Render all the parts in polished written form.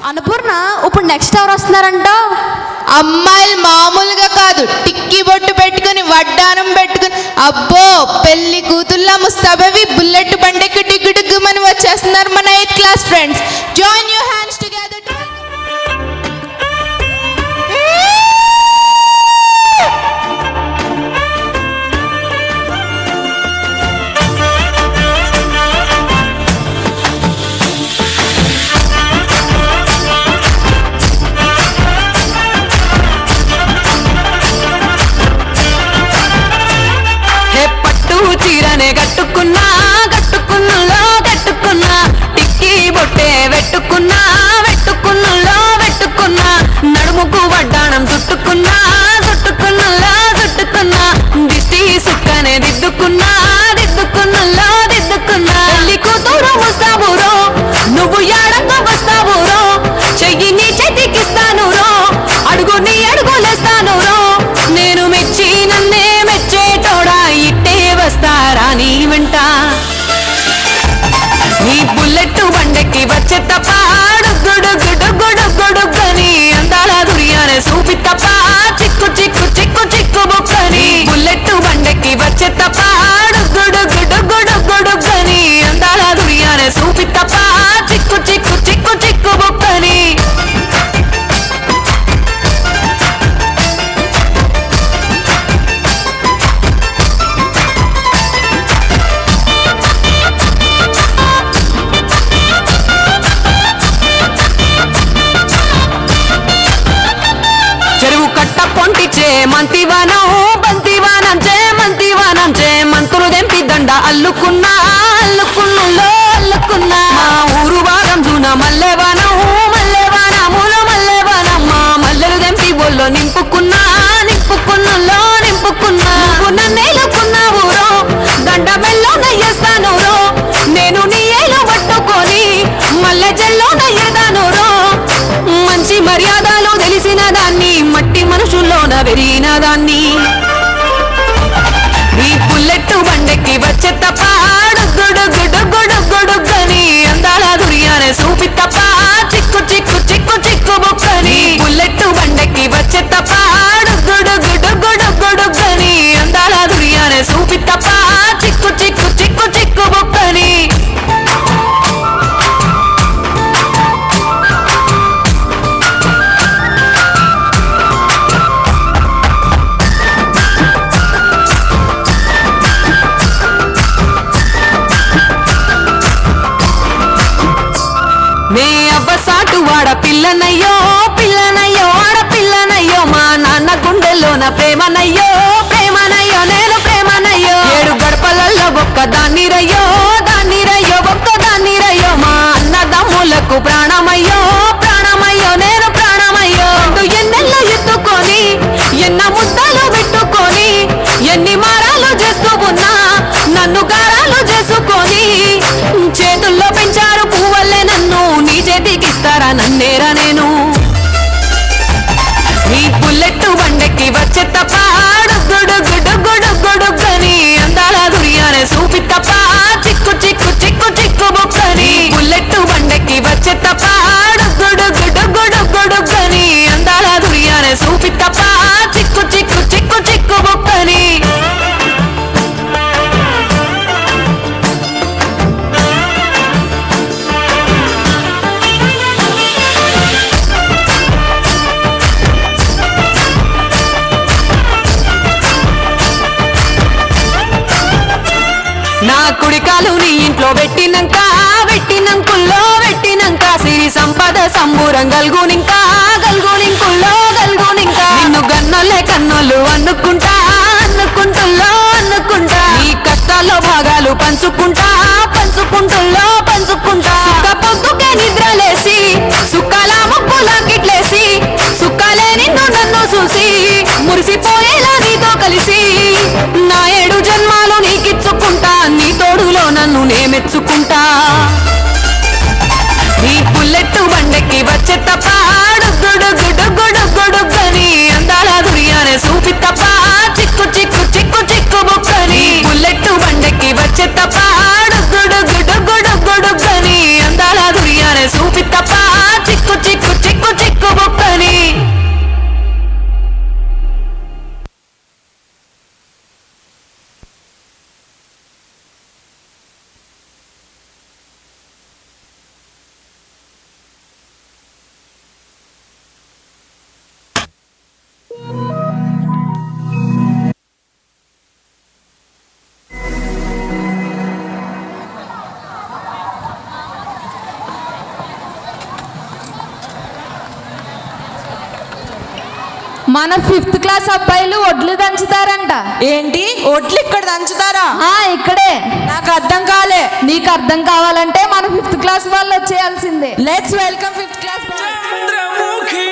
అన్నపూర్ణ, ఇప్పుడు నెక్స్ట్ ఎవరు వస్తున్నారంట? అమ్మాయిలు మామూలుగా కాదు, టిక్కీ బొట్టు పెట్టుకుని వడ్డానం పెట్టుకుని అబ్బో పెళ్లి కూతుల్లా ముస్తాబవి బుల్లెట్ బండెక్కి డిగ్గుడిగ్గుమని వచ్చేస్తున్నారు మన 8th class friends. Join your hands together. చీరనే కట్టుకున్నా కట్టుకున్నలో కట్టుకున్నా టిక్కీ బొట్టే వెట్టుకున్నా వెట్టుకున్నలో వెట్టుకున్నా నడుముకు వడ్డాణం చుట్టుకున్నా చుట్టుకున్నలో చుట్టుకున్నా దిష్టి సుక్కనే దిద్దుకున్నా దిద్దుకున్నలో దిద్దుకున్నా పెళ్లి కూతురు ముస్తాబురో నువ్వు యాడంగా వస్తావురో చెయ్యి నీ చేతికిస్తాను రో అడుగు నీ అడుగులేస్తాను రో నేను మెచ్చి నన్నే మెచ్చేటోడా ఇట్టే వస్తారా నీ వెంట నీ బుల్లెట్ బండెక్కి వచ్చే తప్ప గుడుగుడుగుడుగుడుగుడుగని అందాల దుర్యానే చూపి తప్ప చిక్కు చిక్కు చిక్కు చిక్కు బుక్కని బుల్లెట్ బండెక్కి వచ్చే తప్ప గుడుగుడుగుడుగుడుగని అందాల దుర్యానే చూపి తప్ప చిక్కు చిక్కు చిక్కు చిక్కు బుక్కని మంతివానం బంతివానం మంతివానం మంతులు దెంపి దండ అల్లుకున్నా అల్లుకున్నులో అల్లుకున్నా మా ఊరు భాగం జూన మల్లెవానం మల్లెవానములో మల్లెవానం మా మల్లెలు దెంపి బొల్లో నింపుకున్నా నింపుకున్నులో నింపుకున్నా నువ్వు నన్నేలుకున్నావు రో దండ మెల్లో నయ్యేస్తాను రో నేను నీ ఏలు పట్టుకొని మల్లె జల్లో నయ్యేదాను రో మంచి మర్యాదలు తెలిసిన దాన్ని మట్టి మనుషుల్లోన పెరిగిన దాన్ని నీ బుల్లెట్ బండెక్కి వచ్చే తప్ప గుడుగుడుగుడుగుడుగని అందాల దుర్యానే చూపి తప్ప చిక్కు చిక్కు చిక్కు చిక్కు బుక్కని బుల్లెట్ బండెక్కి వచ్చే తప్ప గుడుగుడుగుడుగుడుగని అందాల దుర్యానే చూపి తప్ప చిక్కు చిక్కు చిక్కు చిక్కు బుక్కని నే అవ్వసాటు వాడ పిల్లనయ్యో పిల్లనయ్యో ఆడపిల్లనయ్యో మా నాన్న గుండెల్లోన ప్రేమనయ్యో ప్రేమనయ్యో నేను ప్రేమనయ్యో 7 గడపలల్లో ఒక్క దాన్ని రయ్యో ఒక్క దాన్ని రయ్యో మా అన్నదమ్ములకు ప్రాణమయ్యో ప్రాణమయ్యో నేను ప్రాణమయ్యో ఎన్నెల్ల ఎత్తుకొని ఎన్న ముద్దలు పెట్టుకొని ఎన్ని మారాలు చేస్తూ ఉన్నా నన్ను గారాలు చేసుకొని చేతుల్లో పెంచారు పువ్వల్లే నన్ను నీ చేతికిస్తారా నన్నేరా నేను నీ బుల్లెట్ బండెక్కి వచ్చే తప్ప గుడుగుడుగుడుగుడుగని అందాల దుర్యానే చూపి తప్ప చిక్కు చిక్కు చిక్కు చిక్కు బుక్కని బుల్లెట్ బండెక్కి వచ్చే తప్ప గుడుగుడుగుడుగుడుగని అందాల దుర్యానే చూపి తప్ప చిక్కు చిక్కు చిక్కు చిక్కు బుక్కని నా కుడికాలు నీ ఇంట్లో పెట్టినంకుల్లో పెట్టినంక సిరి సంపద సంబూరం గల్గునింకా నిన్ను గన్నోలే కన్నోలు అనుకుంటా నీ కష్టాల్లో భాగాలు పంచుకుంటుల్లో సుఖ పొద్దుకే నిద్రలేసి సుఖాల ముక్కులా గిట్లేసి సుఖాలే నిన్ను నన్ను చూసి మురిసిపోయేలా నీతో కలిసి నా 7 జన్మాలు నీకిచ్చుకుంటా నీ తోడులో నన్ను నే మెచ్చుకుంటా నీ బుల్లెట్ బండెక్కి వచ్చే తప్ప గుడుగుడుగుడుగుడుగని అందాల దుర్యానే చూపి తప్ప చిక్కు చిక్కు చిక్కు చిక్కు బుక్కని బుల్లెట్ బండెక్కి వచ్చే తప్ప గుడుగుడుగుడుగుడుగని అందాల దుర్యానే చూపి తప్ప చిక్కు చిక్కు మన 5th క్లాస్ అబ్బాయిలు ఒడ్లు దంచుతారంట. ఏంటి, ఒడ్లు ఇక్కడ దంచుతారా? ఇక్కడే. నాకు అర్థం కాలే. నీకు అర్థం కావాలంటే మన 5th క్లాస్ వాళ్ళు వచ్చేయాల్సిందే. Let's welcome 5th class Chandramukhi.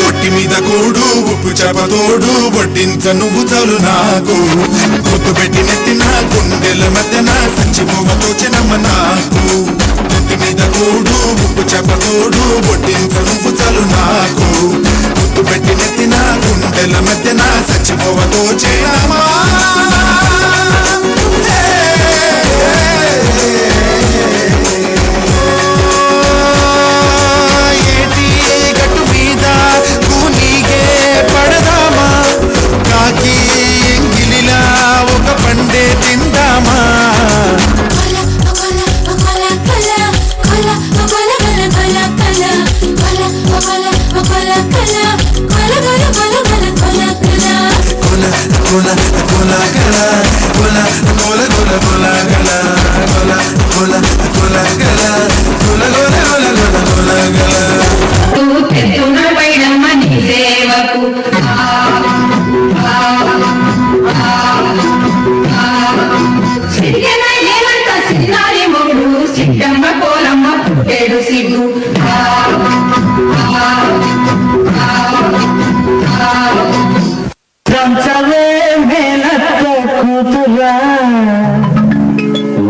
ఒట్టి మీద కూడు ఉప్పు చేపతోడు వడ్డించ నువ్వు చాలు నాకు గుర్తు పెట్టి నెత్తిన గుండెల మధ్యన సంచిపోవతో చిన్నమ్మ నాకు ఒట్టి మీద కూడు ఉప్పు చేపతోడు వడ్డించ నువ్వు చాలు నాకు గుర్తు పెట్టి నెత్తిన గుండెల మధ్యన సంచిపోవతో చిన్నమ్మా.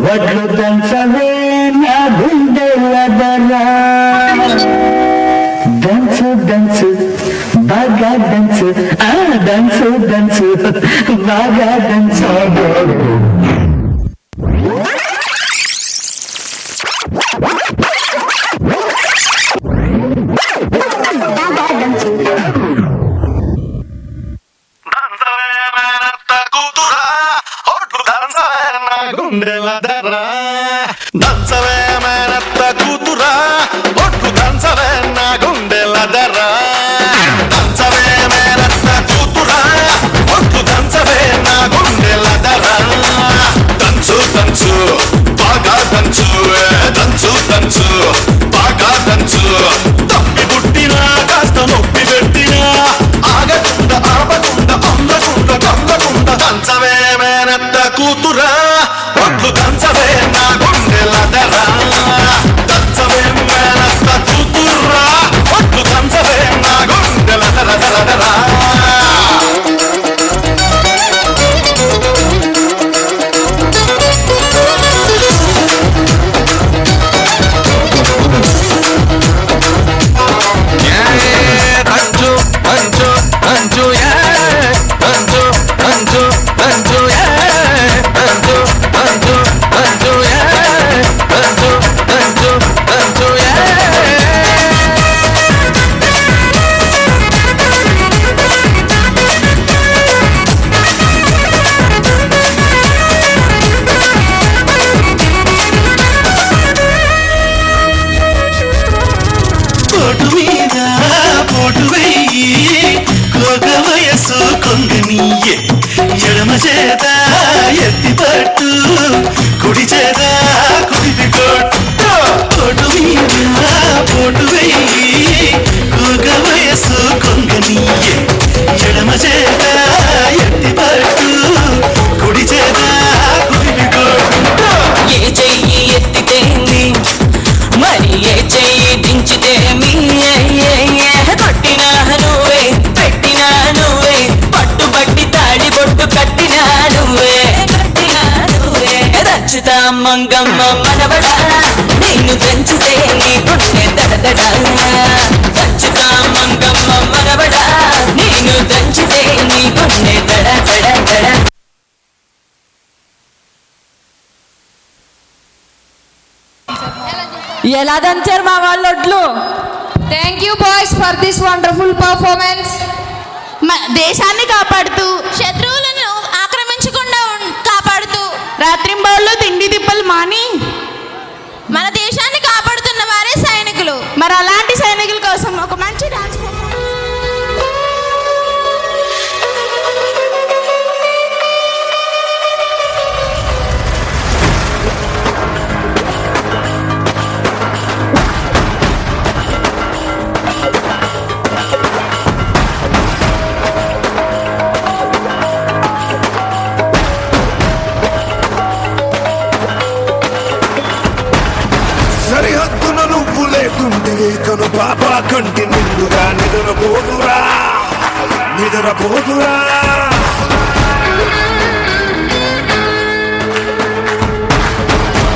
వడ్లు దంచవే నా గుండెలదరా దంచు దంచు బాగా దంచు దంచు దంచు బాగా దంచు. దంచవే మేనత్త కూతురా ఒట్టు దంచవే నా గుండెలదరా దంచవే మేనత్త కూతురా ఒట్టు దంచవే నా గుండెలదరా దంచు దంచు బాగా దంచు దంచు దంచు బాగా దంచు తప్పి పుట్టినా కాస్త నొప్పి పెట్టినా ఆగకుండా ఆపకుండా అందకుండా కమ్మకుండా దంచవే మేనత్త కూతురా ఒట్టు దంచవే నా గుండెలదరా దంచవే మేనత్త కూతురా ఒట్టు దంచవే నా గుండెలదరా. ఎడమ చేత ఎత్తి పట్టు కుడి చేత కుడి కొట్టు మీద పోటు వెయ్యి కూగ వయసు కొంగనీయే ఎడమ చేత ఎత్తి పట్టు కుడి చేత కుడి కొట్టు. ఏ చెయ్యి ఎత్తితేంది మరి ఏ చెయ్యి దించితేమి కొట్టినా నువ్వే పెట్టినా నువ్వే పట్టుబట్టి తాడి బొట్టు కట్టినా నువ్వే రక్షిత మంగమ్మ మనవడా నిన్ను పెంచితే నీ గుండె దడదడా ఎలా దంచారు మా వాళ్ళు ఒడ్లు. Thank you boys for this wonderful performance. దేశాన్ని కాపాడుతూ శత్రువులను ఆక్రమించకుండా కాపాడుతూ రాత్రింబౌళ్ళు తిండి తిప్పలు మాని మన దేశాన్ని కాపాడుతున్న వారే సైనికులు. మరి అలాంటి సైనికుల కోసం ఒక మంచి డాన్స్ సరిహద్దున నువ్వు లేకుంటే కను పాప కంటి నిండుగా నిద్రపోదురా నిద్రపోదురా.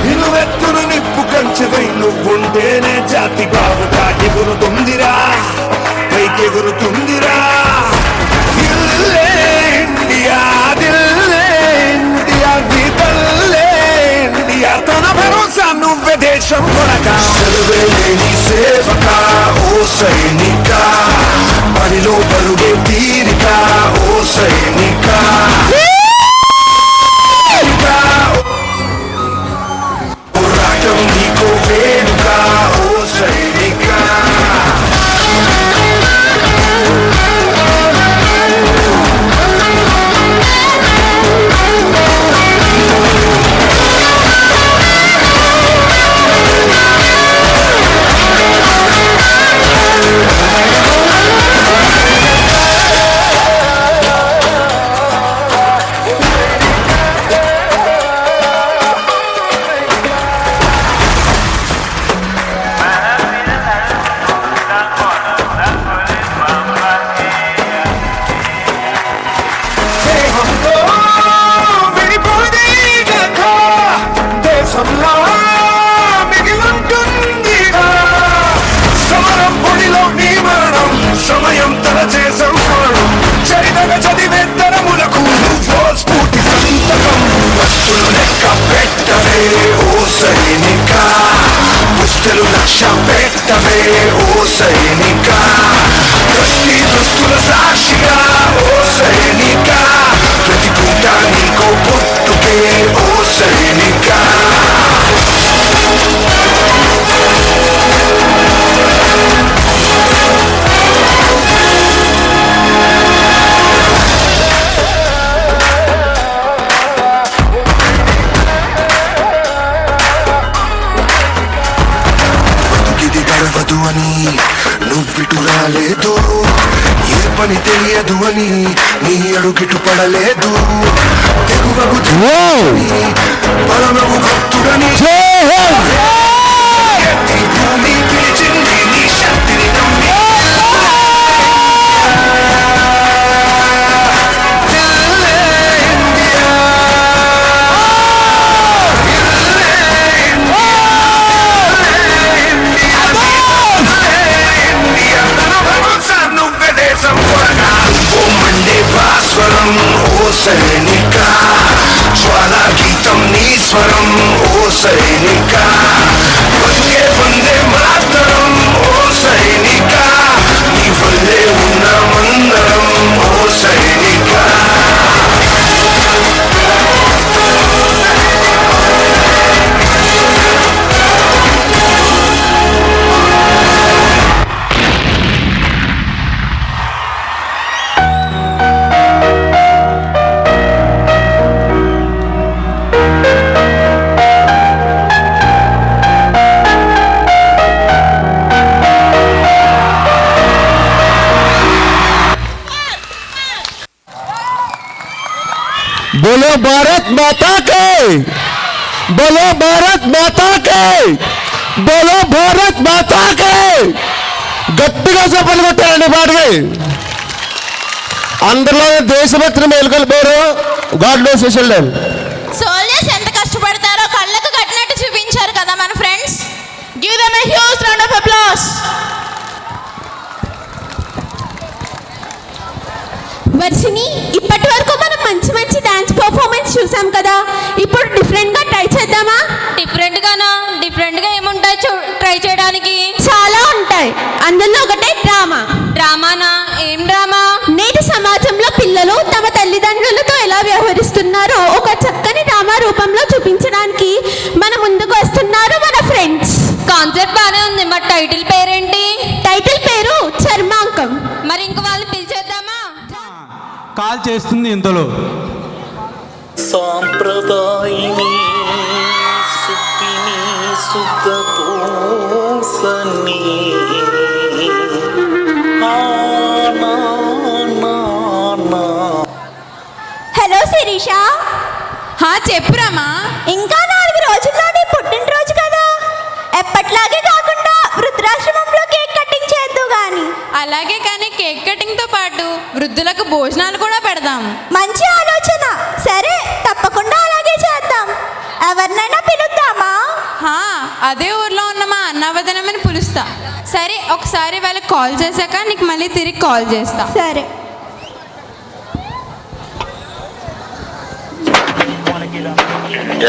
నిలువెత్తున నిప్పు కంచెవై నువ్వుంటేనే జాతి బావుగా ఎగురుతుందిరా పైకెగురుతుందిరా. దిల్లే ఇండియా దిల్లే ఇండియా నీ తల్లే ఇండియా తన భరోసా నువ్వే దేశం కొనగా. చదువే లేని సేవక ఓ సైనిక పనిలో పరుగే తీరిక ఓ సైనిక. పోరాటం నీకో వేడుక ఓ సైనిక. సమయం తన చేసం చరితగా చదివే తరములకు స్ఫూర్తి సంతకం. వస్తులు లెక్క పెట్టవే ఓ సైనిక పుస్తలు లక్ష్య పెట్టవే ఓ సైనిక. దృష్టి దుస్తుల సాక్షిగా ఓ సైనిక ప్రతి పూట నీకో పుట్టుకే ఓ సైనిక. గడవదు అని నువ్విటు రాలేదు, ఏ పని తెలియదు అని నీ అడుగిటు పడలేదు. తెగువకు బలమగు భక్తుడని భూమి పిలిచింది నీ శక్తిని నమ్మి. ఓ సైనిక జ్వాలా గీతం నీ స్వరం ఓ సైనిక బతుకే వందే మాతరం ఓ సైనిక నీ వల్లే ఉన్నామందరం ఓ సైనిక. बोलो भारत माता के, बोलो भारत माता के, बोलो भारत माता के. గట్టిగా చెప్పలు కొట్టారండి పాటకి. అందరిలో దేశభక్తిని మేలుకొల్పారు. God bless special day. Soldiers ఎంత కష్టపడతారో కళ్ళకు కట్టినట్టు చూపించారు కదా మన friends. Give them a huge round of applause. Varshini, ఇప్పటి వరకు మనం మంచి మంచి డాన్స్ పర్ఫార్మెన్స్ చూసాం కదా, ఇప్పుడు డిఫరెంట్గా ట్రై చేద్దామా? డిఫరెంట్గా ఏముంటాయి ట్రై చేయడానికి? చాలా ఉంటాయి. అందులో ఒకటే డ్రామా. డ్రామానా? ఏం డ్రామా? నేటి సమాజంలో పిల్లలు తమ తల్లిదండ్రులతో ఎలా వ్యవహరిస్తున్నారో ఒక చక్కని డ్రామా రూపంలో చూపించడానికి మన ముందుకు వస్తున్నారు మన ఫ్రెండ్స్. కాన్సెప్ట్ బాగానే ఉంది, మరి టైటిల్ పేరేంటి? టైటిల్ పేరు చర్మాంకం. మరి ఇంక వాళ్ళు పిలిచేద్దామా? కాల్ చేస్తుంది ఇంతలో. సాంప్రదాయిని సుప్పిని సుఖపూసని హలో శిరీష. చెప్పురామా. ఇంకా 4 రోజుల్లో నీ పుట్టినరోజు కదా, ఎప్పట్లాగే కాకుండా వృద్ధాశ్రమంలో కేక్ కటింగ్ చేద్దు గాని. అలాగే, కానీ కేక్ కటింగ్ తో పాటు వృద్ధులకు భోజనాలు కూడా పెడదాం. మంచి ఆలోచన. సరే, తప్పకుండా అలాగే చేద్దాం. ఎవరినైనా పిలుద్దామా? అదే ఊర్లో ఉన్న మా అన్నవదనమని పిలుస్తా. సరే, ఒకసారి వాళ్ళకి కాల్ చేశాక నీకు మళ్ళీ తిరిగి కాల్ చేస్తా. సరే.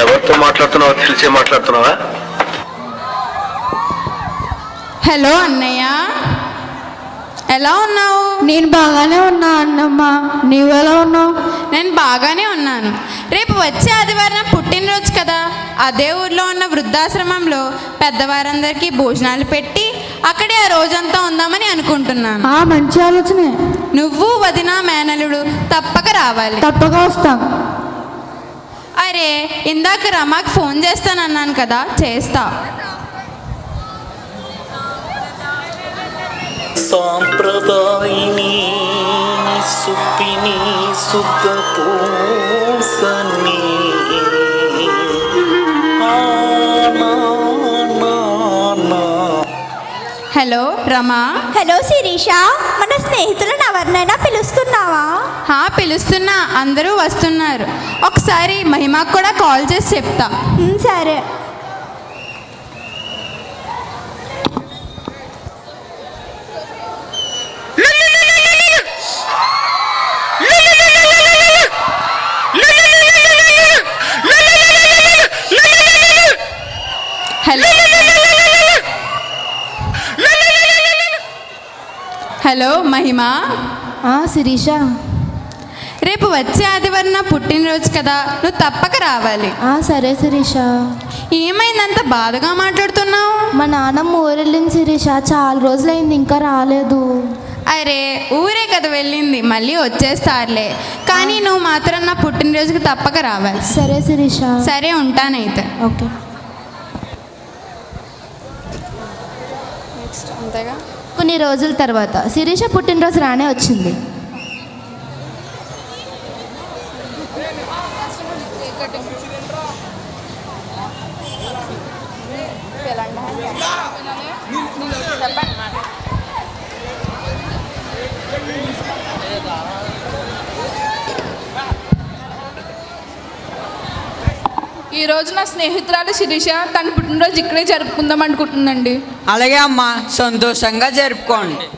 ఎవరితో మాట్లాడుతున్నావో తెలిసే మాట్లాడుతున్నావా? హలో అన్నయ్య, ఎలా ఉన్నావు? నేను బాగానే ఉన్నా అన్నమ్మ, నీవెలా ఉన్నావు? నేను బాగానే ఉన్నాను. రేపు వచ్చే ఆదివారం పుట్టినరోజు కదా, అదే ఊర్లో ఉన్న వృద్ధాశ్రమంలో పెద్దవారందరికీ భోజనాలు పెట్టి అక్కడే ఆ రోజంతా ఉందామని అనుకుంటున్నాను. మంచి ఆలోచనే. నువ్వు, వదిన, మేనలుడు తప్పక రావాలి. తప్పక వస్తాం. అరే, ఇందాక రమాకి ఫోన్ చేస్తానన్నాను కదా, చేస్తా. సాంప్రదాయిని సుప్పిని సుఖపూసని హలో రమా. హలో శిరీష, మన స్నేహితులను ఎవరినైనా పిలుస్తున్నావా? పిలుస్తున్నా, అందరూ వస్తున్నారు. ఒకసారి మహిమకు కూడా కాల్ చేసి చెప్తా. సరే. హలో హలో మహిమ. శిరీష, రేపు వచ్చే ఆదివారం నా పుట్టినరోజు కదా, నువ్వు తప్పక రావాలి. సరే శిరీష. ఏమైందంత బాధగా మాట్లాడుతున్నావు? మా నాన్నమ్మ ఊరెళ్ళింది శిరీష, చాలా రోజులైంది, ఇంకా రాలేదు. అరే, ఊరే కదా వెళ్ళింది, మళ్ళీ వచ్చేస్తారులే. కానీ నువ్వు మాత్రం నా పుట్టినరోజుకి తప్పక రావాలి. సరే శిరీష. సరే, ఉంటానైతే. ఓకే. అంతేగా. కొన్ని రోజుల తర్వాత శిరీష పుట్టినరోజు రానే వచ్చింది. ఈరోజు నా స్నేహితురాలు శిరీష తన పుట్టినరోజు ఇక్కడే జరుపుకుందాం అనుకుంటుందండి. అలాగే అమ్మా, సంతోషంగా జరుపుకోండి.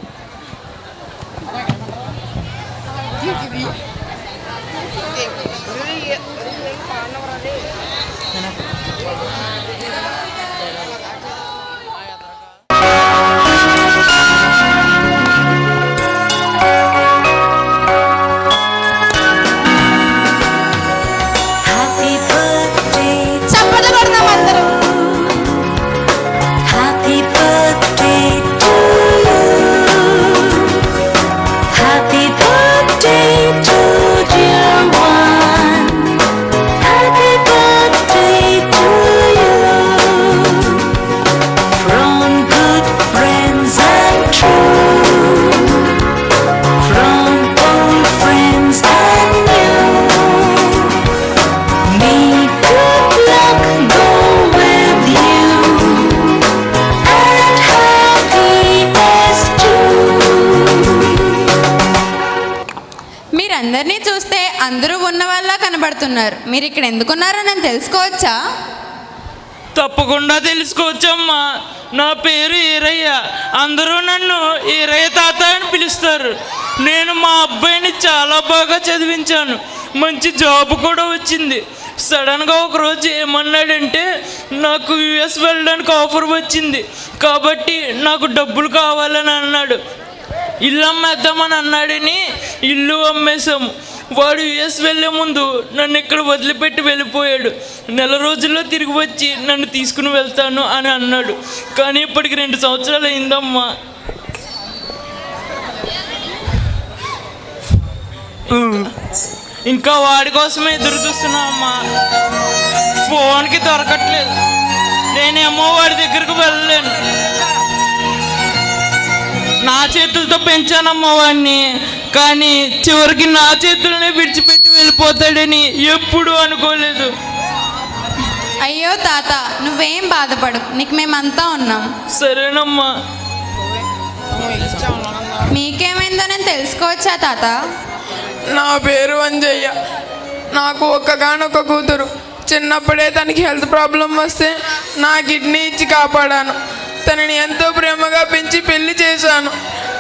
మీరందరినీ చూస్తే అందరూ ఉన్న వాళ్ళ కనబడుతున్నారు. మీరు ఇక్కడ ఎందుకున్నారో నేను తెలుసుకోవచ్చా? తప్పకుండా తెలుసుకోవచ్చమ్మా. నా పేరు ఈరయ్య. అందరూ నన్ను ఈరయ్య తాత అని పిలుస్తారు. నేను మా అబ్బాయిని చాలా బాగా చదివించాను. మంచి జాబ్ కూడా వచ్చింది. సడన్గా ఒకరోజు ఏమన్నాడంటే, నాకు యుఎస్ వెళ్ళడానికి ఆఫర్ వచ్చింది కాబట్టి నాకు డబ్బులు కావాలని అన్నాడు. ఇల్లు అమ్మేద్దామని అన్నాడని ఇల్లు అమ్మేశాము. వాడు యుఎస్ వెళ్ళే ముందు నన్ను ఇక్కడ వదిలిపెట్టి వెళ్ళిపోయాడు. నెల రోజుల్లో తిరిగి వచ్చి నన్ను తీసుకుని వెళ్తాను అని అన్నాడు. కానీ ఇప్పటికి 2 సంవత్సరాలు అయిందమ్మా. ఇంకా వాడి కోసమే ఎదురు చూస్తున్నామమ్మా. ఫోన్కి దొరకట్లేదు. నేనేమో వాడి దగ్గరకు వెళ్ళలేను. నా చేతులతో పెంచానమ్మా వాడిని. కానీ చివరికి నా చేతులనే విడిచిపెట్టి వెళ్ళిపోతాడని ఎప్పుడూ అనుకోలేదు. అయ్యో తాత, నువ్వేం బాధపడు, నీకు మేమంతా ఉన్నాం. సరేనమ్మా. మీకేమైందో నేను తెలుసుకోవచ్చా తాత? నా పేరు అంజయ్య. నాకు ఒక్కగానొక్క కూతురు. చిన్నప్పుడే తనకి హెల్త్ ప్రాబ్లం వస్తే నా కిడ్నీ ఇచ్చి కాపాడాను. తనని ఎంతో ప్రేమగా పెంచి పెళ్లి చేశాను.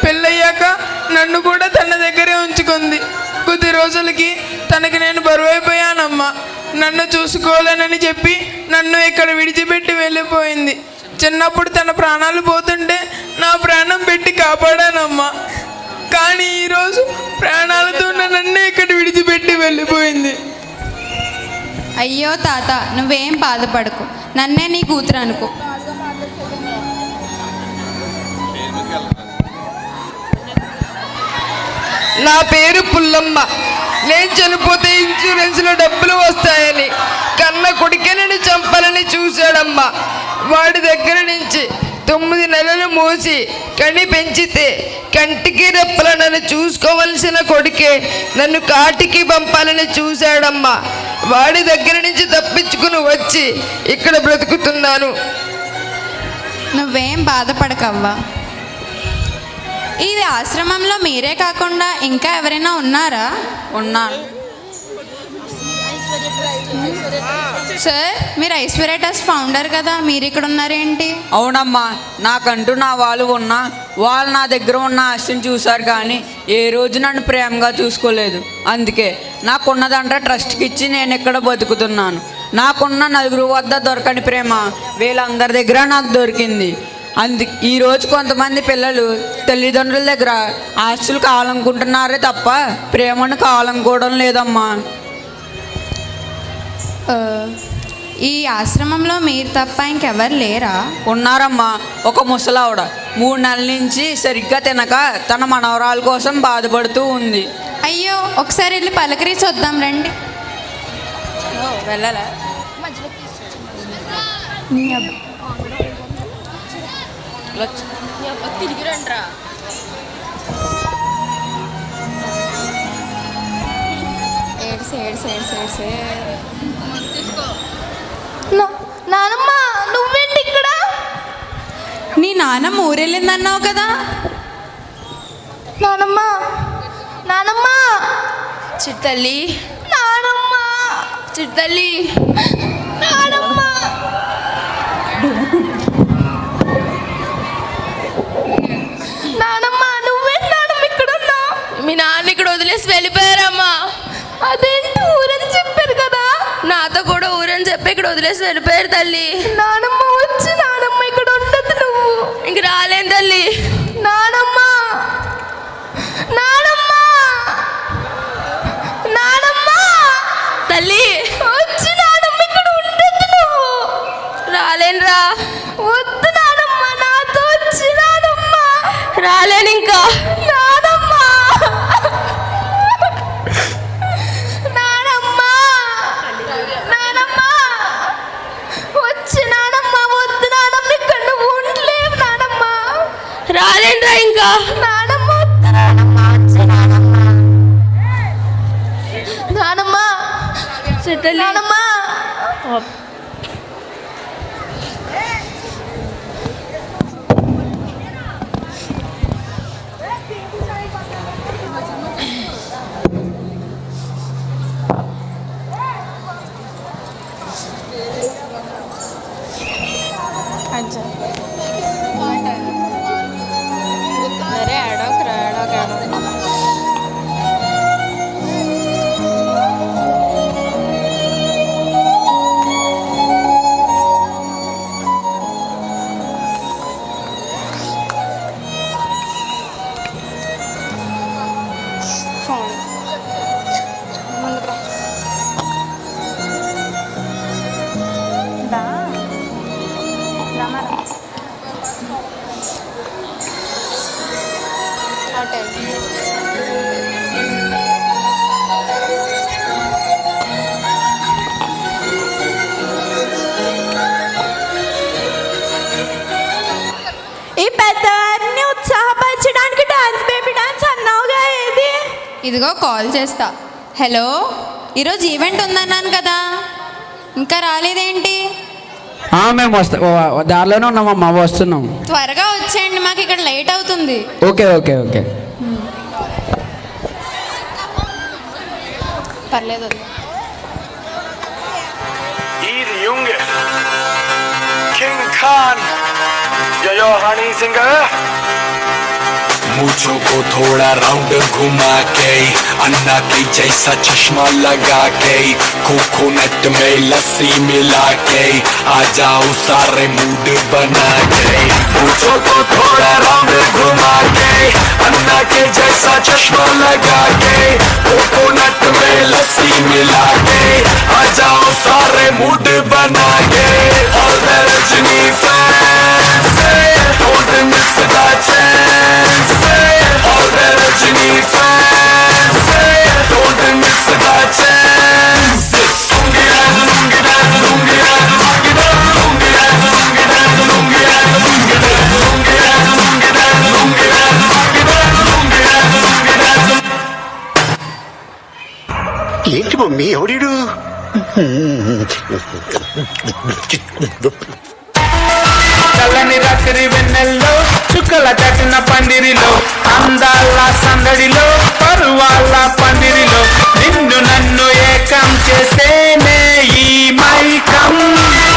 పెళ్ళయ్యాక నన్ను కూడా తన దగ్గరే ఉంచుకుంది. కొద్ది రోజులకి తనకి నేను బరువైపోయానమ్మా. నన్ను చూసుకోలేనని చెప్పి నన్ను ఇక్కడ విడిచిపెట్టి వెళ్ళిపోయింది. చిన్నప్పుడు తన ప్రాణాలు పోతుంటే నా ప్రాణం పెట్టి కాపాడానమ్మా. కానీ ఈరోజు ప్రాణాలతో నన్ను ఇక్కడ విడిచిపెట్టి వెళ్ళిపోయింది. అయ్యో తాత, నువ్వేం బాధపడకు, నన్నే నీ కూతురు అనుకో. నా పేరు పుల్లమ్మ. నేను చనిపోతే ఇన్సూరెన్స్లో డబ్బులు వస్తాయని కన్న కొడుకే నన్ను చంపాలని చూశాడమ్మా. వాడి దగ్గర నుంచి 9 నెలలు మోసి కని పెంచితే కంటికి రెప్పల నన్ను చూసుకోవలసిన కొడుకే నన్ను కాటికి పంపాలని చూశాడమ్మా. వాడి దగ్గర నుంచి తప్పించుకుని వచ్చి ఇక్కడ బ్రతుకుతున్నాను. నువ్వేం బాధపడకవ్వా. ఈ ఆశ్రమంలో మీరే కాకుండా ఇంకా ఎవరైనా ఉన్నారా? ఉన్నాను సార్, మీరు ఐశ్వర్య ట్రస్ట్ ఫౌండర్ కదా, మీరు ఇక్కడ ఉన్నారేంటి? అవునమ్మా, నాకంటూ నా వాళ్ళు ఉన్నా వాళ్ళు నా దగ్గర ఉన్న ఆస్తిని చూశారు కానీ ఏ రోజు నన్ను ప్రేమగా చూసుకోలేదు. అందుకే నాకున్నదంటే ట్రస్ట్కి ఇచ్చి నేను ఇక్కడ బతుకుతున్నాను. నాకున్న 4 వద్ద దొరకని ప్రేమ వీళ్ళందరి దగ్గర నాకు దొరికింది. ఈరోజు కొంతమంది పిల్లలు తల్లిదండ్రుల దగ్గర ఆస్తులు కావాలనుకుంటున్నారే తప్ప ప్రేమను కావాలనుకోవడం లేదమ్మా. ఈ ఆశ్రమంలో మీరు తప్ప ఇంకెవరు లేరా? ఉన్నారమ్మా. ఒక ముసలావిడ 3 నెలల నుంచి సరిగ్గా తినక తన మనవరాల కోసం బాధపడుతూ ఉంది. అయ్యో, ఒకసారి వెళ్ళి పలకరించి వద్దాం రండి. వెళ్ళాలా? తిరిగి రండిరా. నానమ్మ, నువ్వేంటి ఇక్కడ? నీ నాన్నమ్మ ఊరెళ్ళిందన్నావు కదా. నానమ్మ, నానమ్మ, చిట్టల్లి, నానమ్మ, చిట్టల్లి, నానమ్మ. నానమ్మ, నువ్వేంటి నానమ్మ ఇక్కడ ఉన్నావు? మీ నాన్న ఇక్కడ వదిలేసి వెళ్ళిపోయారమ్మా. అదేంటి, ఊరని చెప్పారు కదా. నాతో కూడా ఊరని చెప్పి ఇక్కడ వదిలేసి వెళ్ళిపోయారు తల్లి. నానమ్మ వచ్చి, నానమ్మ ఇక్కడ ఉండదు, నువ్వు ఇంక రాలేను తల్లి. నానమ్మ, నానమ్మ, నానమ్మ తల్లి వచ్చి, నానమ్మ ఇక్కడ ఉండదు, నువ్వు రాలేనురా. వద్దు నానమ్మ, నాతో వచ్చి, నానమ్మ రాలేను ఇంకా. నానమ్మ, నానమ్మ, నానమ్మ వచ్చి, నానమ్మ వద్దు నానమ్మ, ఇక్కడ నువ్వు ఉండలేవు నానమ్మ. రాలేనురా ఇంకా. నానమ్మ వద్దు, నానమ్మ వచ్చి, నానమ్మ, నానమ్మ, నానమ్మ. ఈ పెద్దవారిని ఉత్సాహపరచడానికి డాన్స్ బేబీ డాన్స్ అన్నావుగా, ఏది? ఇదిగో కాల్ చేస్తా. హలో, ఈరోజు ఈవెంట్ ఉందన్నాను కదా, ఇంకా రాలేదేంటి? మేము దారిలోనే ఉన్నామమ్మా, వస్తున్నాం. త్వరగా వచ్చేయండి, మాకు ఇక్కడ లేట్ అవుతుంది. Okay okay okay. పర్లేదు. मूछों को थोड़ा राउंड घुमा के अन्ना के जैसा चश्मा लगा के कोकोनट में लस्सी मिला के आ जाओ सारे मूड बना के मूछों को थोड़ा राउंड घुमा के अन्ना के जैसा चश्मा लगा के कोकोनट में लस्सी मिला के आ जाओ सारे मूड बना के और Rajni fans don't miss that chance. All the Rajini fans, don't miss that chance. Lungi dance, lungi dance, lungi dance, lungi dance, lungi dance, lungi dance, lungi dance, lungi dance, lungi dance, lungi dance, lungi dance, lungi dance, lungi dance, lungi dance. ఏంటి mummy ఎవడు? చల్లని రాత్రి వెన్నెల్లో చుక్కల తట్టిన పందిరిలో అందాల సందడిలో పరువాల పందిరిలో నిన్ను నన్ను ఏకం చేసేనే ఈ మైకం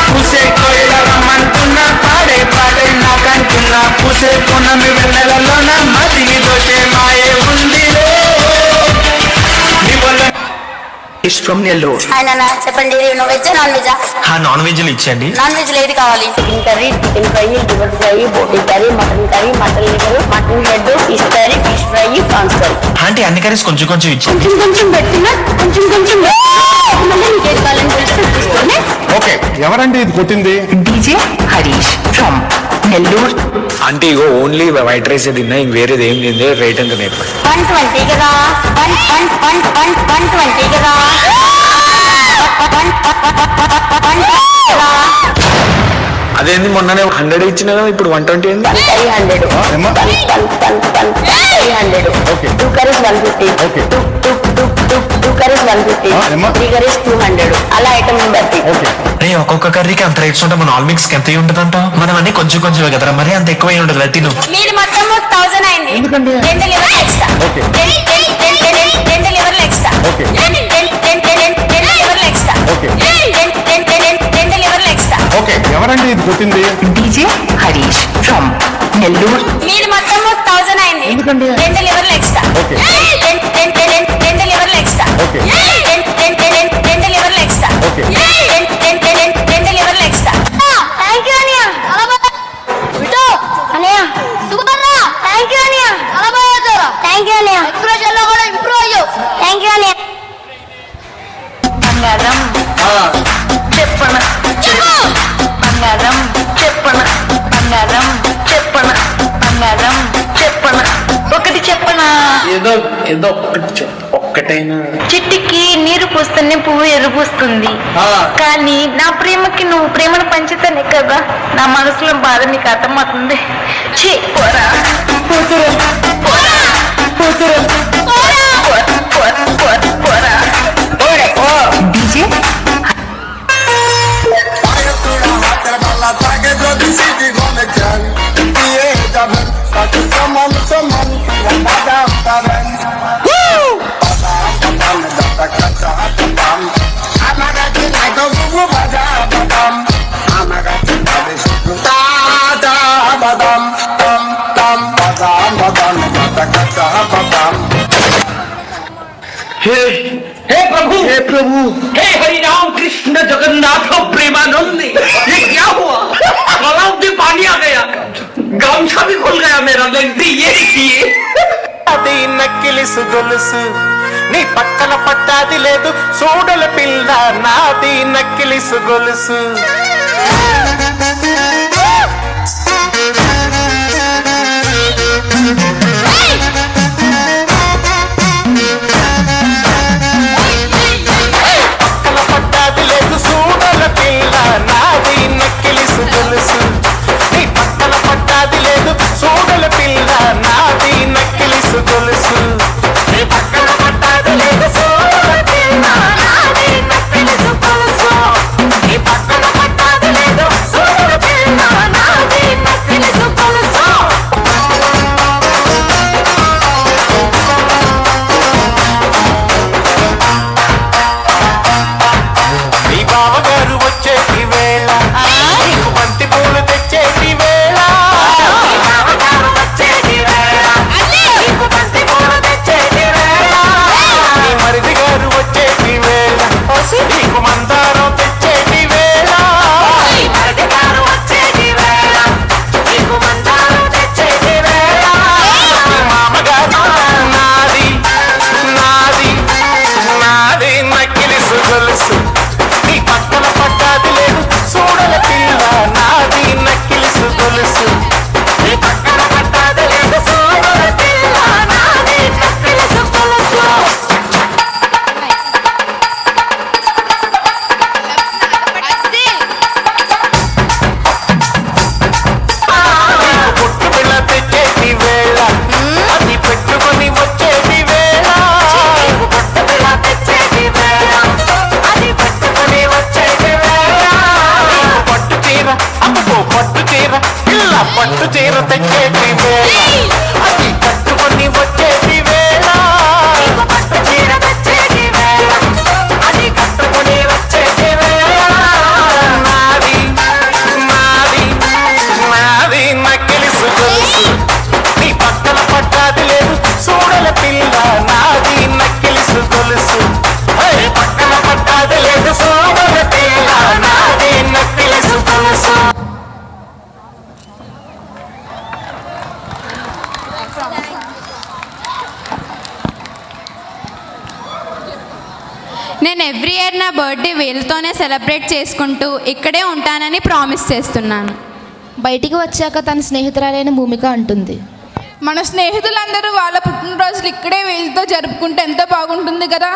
పూసే కోయిల రమ్మంటున్నా పాడే పాడే నాకంటున్నా పూసే పున్నమి వెన్నెలలోన మదిని దోచే మాయే ఉందిలే నివల ఫ్రమ్ నెల్లూరు. చెప్పండి, వెజ్ నాన్ వెజ్? నాన్ వెజ్లు ఇచ్చండి. నాన్ వెజ్ ఏది కావాలి? Chicken curry, chicken fry, liver fry, boti curry, mutton liver, mutton head, fish curry, fish fry, prawns curry. అంటే అన్ని కర్రీస్ కొంచెం కొంచెం ఇచ్చింది. కొంచెం కొంచెం పెట్టినా కొంచెం కొంచెం నీకేది కావాలని తెలుసుకొని. ఓకే, ఎవరండి ఇది కొట్టింది? DJ Harish from Nellore. అంటే ఇగో ఓన్లీ వైట్ రైస్ తిన్నా, ఇంక వేరేది ఏం తిందే. రేట్ ఎంత నేర్పి 120 కదా, 120 కదా. అదేంది మొన్ననే 100 ఇచ్చిన కదా, ఇప్పుడు 120 ఏంది? 300. 2 కర్రీస్ 150. 2 కర్రీస్ 150. 3 కర్రీస్ 200. అలా ఐటమ్ బట్టి. ఒక్కొక్క కర్రీకి అంత రేట్స్ ఉంటే మన ఆల్ మిక్స్ ఎంత ఉంటుందంట? మనం అన్ని కొంచెం కొంచెం కదరా, మరి అంత ఎక్కువ ఉండదు తిను. మీరు మొత్తం 1000 అయింది. 2 లివర్లు ఎక్స్ట్రా. 2 లివర్లు ఎక్స్ట్రా. 2 లివర్లు ఎక్స్ట్రా. 2 లివర్లు ఎక్స్ట్రా. ఓకే, ఎవరండి ఇది కొట్టింది? DJ Harish from Nellore. మీరు మొత్తం 1000 అయింది. 2 లివర్లు ఎక్స్ట్రా. 2 లివర్లు ఎక్స్ట్రా. 2 లివర్లు ఎక్స్ట్రా. 2 లివర్లు ఎక్స్ట్రా. థ్యాంక్ యూ అనియా. బిటో అనియా సూపర్రా. థ్యాంక్ యూ అనియా. థ్యాంక్ యూ అనియా. ఎక్స్ప్రెషన్ లో కూడా ఇంప్రూవ్ అయ్యో. థ్యాంక్ యూ అనియా. బంగారం చెప్పన బంగారం చెప్పన బంగారం చెప్పన బంగారం చెప్పన ఒకటి చెప్పన ఏదో ఏదో ఒక్కటైనా. చెట్టుకి నీరు పోస్తేనే పువ్వు ఎరుపుస్తుంది, కానీ నా ప్రేమకి నువ్వు ప్రేమను పంచుతానే కదా నా మనసులో బాధ నీకు అర్థమవుతుంది. ఛీ పోరా కూతురు, పోరా కూతురు, పోరా. డీజే हे प्रभु, हे प्रभु, हे हरि राम कृष्ण जगन्नाथ प्रेमानंद, ये क्या हुआ? गलाव में पानी आ गया, गामछा भी खुल गया मेरा। लगती ये देखिए, అది నక్కిలిసు గొలుసు నీ పక్కన పట్టాది లేదు చూడల పిల్ల, నాది నక్కిలిసు గొలుసు. చీర తెచ్చేటి వేళ అది కట్టుకొని వచ్చేటి వేళ చీర తెచ్చేటి వేళ అది కట్టుకొని వచ్చేటి వేళ నాది నాది నాది నక్కిలిసు గొలుసు నీ పక్కన పట్టాది లేదు చూడల పిల్ల నాది నక్కిలిసు గొలుసు పక్కన పట్టాది లేదు చూడల పిల్ల నాది నక్కిలిసు గొలుసు. నేను ఎవ్రీ ఇయర్ నా బర్త్డే వీళ్ళతోనే సెలబ్రేట్ చేసుకుంటూ ఇక్కడే ఉంటానని ప్రామిస్ చేస్తున్నాను. బయటికి వచ్చాక తన స్నేహితురాలైన భూమిక అంటుంది, మన స్నేహితులందరూ వాళ్ళ పుట్టినరోజులు ఇక్కడే వీళ్ళతో జరుపుకుంటే ఎంతో బాగుంటుంది కదా.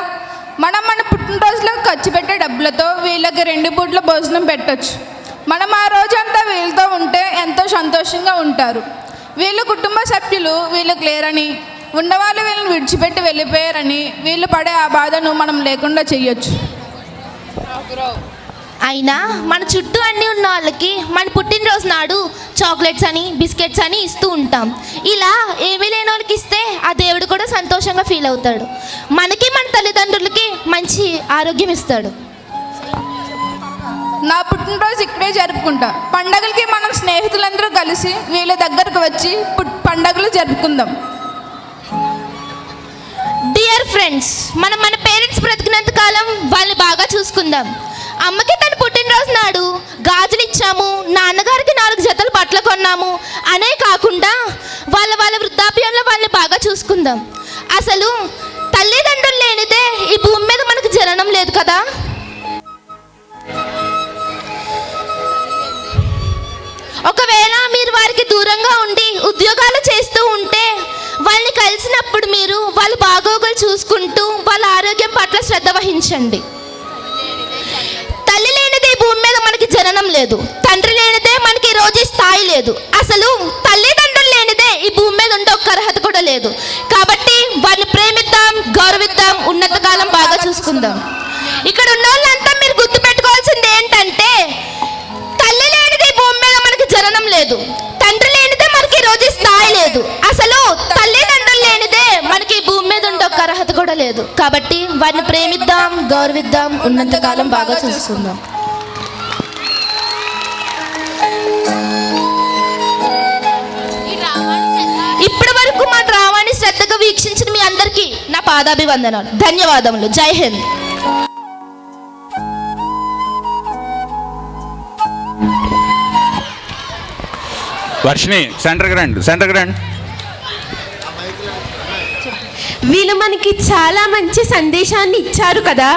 మనం మన పుట్టినరోజులకు ఖర్చు పెట్టే డబ్బులతో వీళ్ళకి 2 పూట్ల భోజనం పెట్టొచ్చు. మనం ఆ రోజంతా వీళ్ళతో ఉంటే ఎంతో సంతోషంగా ఉంటారు. వీళ్ళు కుటుంబ సభ్యులు వీళ్ళకి లేరని, ఉన్నవాళ్ళు వీళ్ళని విడిచిపెట్టి వెళ్ళిపోయారని వీళ్ళు పడే ఆ బాధను మనం లేకుండా చెయ్యొచ్చు. అయినా మన చుట్టూ అన్నీ ఉన్న వాళ్ళకి మన పుట్టినరోజు నాడు చాక్లెట్స్ అని బిస్కెట్స్ అని ఇస్తూ ఉంటాం. ఇలా ఏమీ లేని వాళ్ళకి ఇస్తే ఆ దేవుడు కూడా సంతోషంగా ఫీల్ అవుతాడు. మనకి మన తల్లిదండ్రులకి మంచి ఆరోగ్యం ఇస్తాడు. నా పుట్టినరోజు ఇక్కడే జరుపుకుంటా. పండగలకి మనం స్నేహితులందరూ కలిసి వీళ్ళ దగ్గరకు వచ్చి పండగలు జరుపుకుందాం. డియర్ ఫ్రెండ్స్, మనం మన పేరెంట్స్ బ్రతికినంత కాలం వాళ్ళని బాగా చూసుకుందాం. అమ్మకి తన పుట్టినరోజు నాడు గాజులు ఇచ్చాము, నాన్నగారికి 4 జతలు బట్టలు కొన్నాము అనే కాకుండా వాళ్ళ వృద్ధాప్యంలో వాళ్ళని బాగా చూసుకుందాం. అసలు తల్లిదండ్రులు లేనిదే ఈ భూమి మీద మనకు జననం లేదు కదా. ఒకవేళ మీరు వారికి దూరంగా ఉండి ఉద్యోగాలు చేస్తూ ఉంటే వాళ్ళని కలిసినప్పుడు మీరు వాళ్ళ బాగోగులు చూసుకుంటూ వాళ్ళ ఆరోగ్యం పట్ల శ్రద్ధ వహించండి. తల్లి లేనిదే భూమి మీద మనకి జననం లేదు, తండ్రి లేనిదే మనకి ఈ రోజు స్థాయి లేదు. అసలు తల్లిదండ్రులు లేనిదే ఈ భూమి మీద ఉండే ఒక్క అర్హత కూడా లేదు. కాబట్టి వారిని ప్రేమిద్దాం, గౌరవిద్దాం, ఉన్నత కాలం బాగా చూసుకుందాం. ఇక్కడ ఉన్న వాళ్ళంతా మీరు గుర్తుపెట్టుకోవాల్సింది ఏంటంటే, తల్లి లేనిదే భూమి మీద మనకి జననం లేదు, తండ్రి లేనిదే మనకి ఈ రోజు స్థాయి లేదు. అసలు తల్లిదండ్రులు లేనిదే మనకి ఈ భూమి మీద ఉండే ఒక్క అర్హత కూడా లేదు. కాబట్టి వారిని ప్రేమిద్దాం, గౌరవిద్దాం, ఉన్నంత కాలం బాగా చూసుకుందాం. ఇప్పటి వరకు మా డ్రామాని శ్రద్ధగా వీక్షించిన మీ అందరికీ నా పాదాభివందనాలు, ధన్యవాదములు. జై హింద్. వర్షిని సెంటర్కి రండి. వీళ్ళు మనకి చాలా మంచి సందేశాన్ని ఇచ్చారు కదా.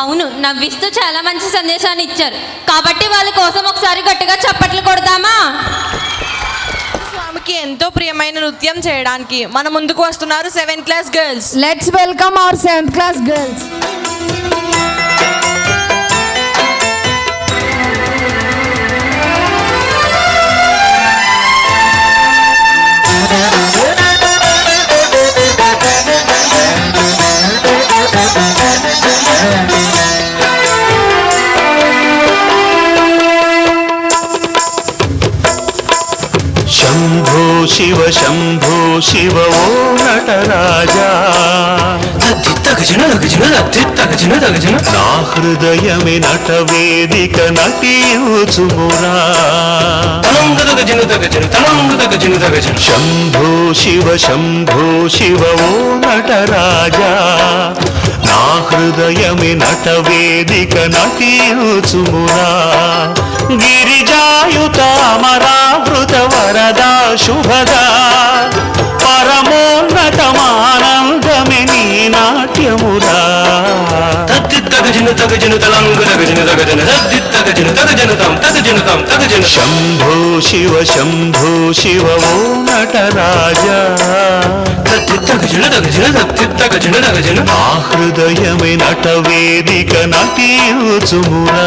అవును, నవ్విస్తూ చాలా మంచి సందేశాన్ని ఇచ్చారు. కాబట్టి వాళ్ళ కోసం ఒకసారి గట్టిగా చప్పట్లు కొడదామా? స్వామికి ఎంతో ప్రియమైన నృత్యం చేయడానికి మన ముందుకు వస్తున్నారు 7th class girls. Let's welcome our 7th class girls. శంభో శివ శంభో శివ ఓ నటరాజా, నా హృదయమే నటవేదిక నటియుచుమురా. శంభో శివ శంభో శివ ఓ నటరాజా, నా హృదయమే నటవేదిక నటియుచుమురా. గిరిజాయుత అమరావృత వరదా శుభదా, పరమోన్నతమానందమే నీ నాట్యమురా. శంభో శివ శంభో శివ ఓ నటరాజా, నా హృదయమే నటవేదిక నటియుచుమురా.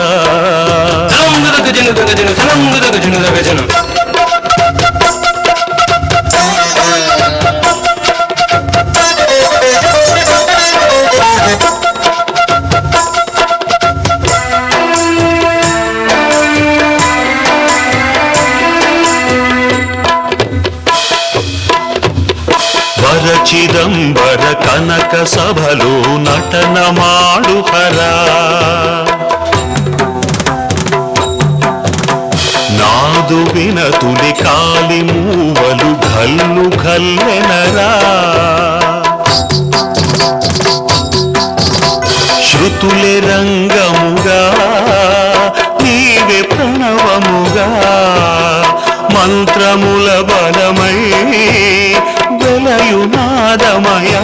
ఆడంబರ కనక సభలో నటన ಮಾಡುಹರಾ నాదువిన తులి కాలి మూవలు ఘల్లు ఘల్లెనరా శృతులే రంగముగా నీవే ప్రణవముగా మంత్రముల బలమై వెలయునాదమయా